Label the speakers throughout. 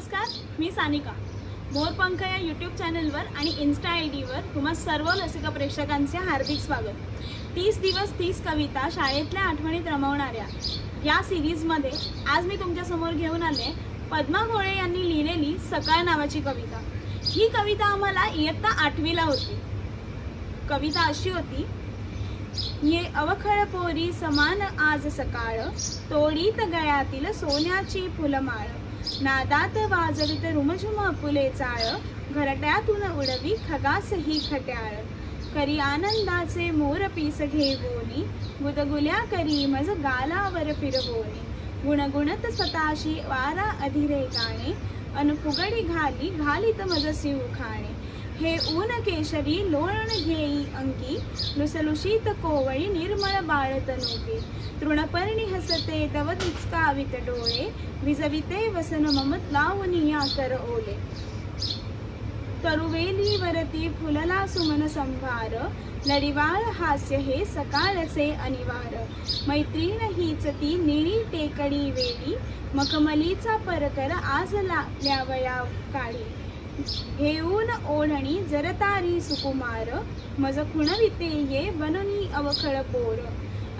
Speaker 1: नमस्कार, मी सानिका। मोरपंख या यूट्यूब चॅनलवर आणि इन्स्टा आयडीवर तुम्हा सर्व रसिक प्रेक्षकांचे हार्दिक स्वागत। 30 दिवस 30 कविता शाळेतल्या आठवणीत रमवणाऱ्या या सिरीजमध्ये आज मी तुमच्या समोर घेऊन आले पद्मा भोळे यांनी लिहिलेली सकाळ नावाची कविता। ही कविता आम्हाला इयत्ता 8वीला होती। कविता अशी होती, ये अवखळ पोरी समान आज सकाळ, तोडीत गळ्यातील सोन्याची फुलमाळ, नादात वाजवित रुमझुम फुले चाळ, घरट्यातून उडवी खगास ही खट्याळ, करी आनंदाचे मोर पीस घेवोनी, गुदगुल्या करी मज गालावर फिरवोनी, गुणगुणत स्वतःशी वारा अधीरे गाणे, अन फुगडी घाली घालीत मज शिव खाणे, हे ऊन केशरी लोळण घेई अंकी, लुसलुशीत कोवळी निर्मळ बाळत नोके, तृणपर्णी हसते तव तिचकावित डोळे, विजविते वसन ममत लावनिया कर ओले, तरुवेली वरती फुलला सुमन संभार, लढिवाळ हास्य हे सकाळचे अनिवार, मैत्रीण हीच ती निळी टेकडी वेली, मखमलीचा परकर आज लावया काळी, घेऊन ओढणी जरतारी सुकुमार, मज खुणविते ये बनूनी अवखळ पोर,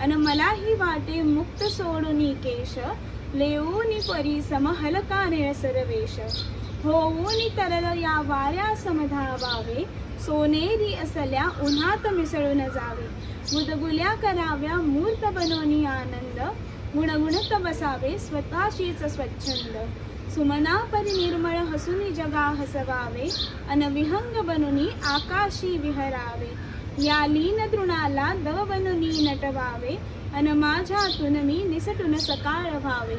Speaker 1: अन मलाही वाटे मुक्त सोडूनी केश, लेऊनी परी सम हलका निळसर वेश, होऊनी तरल या वाऱ्या समधावावे, सोनेरी असल्या उन्हात मिसळून जावे, गुदगुल्या कराव्या मूर्त बनवनी आनंद, गुणगुणत बसावे स्वतःशीच स्वच्छंद, सुमना परी निर्मळ हसुनी जगा हसवावे, अन विहंग बनूनी आकाशी विहरावे, या लीन तृणाला दव बनूनी नटवावे, अन माझ्यातून मी निसटून सकाळ व्हावे।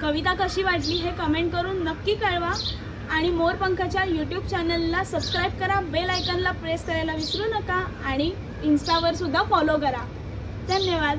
Speaker 1: कविता कशी वाटली हे कमेंट करून नक्की कळवा आणि मोरपंखच्या यूट्यूब चॅनलला सबस्क्राईब करा, बेल आयकॉनला प्रेस करायला विसरू नका आणि इन्स्टावर सुद्धा फॉलो करा। धन्यवाद।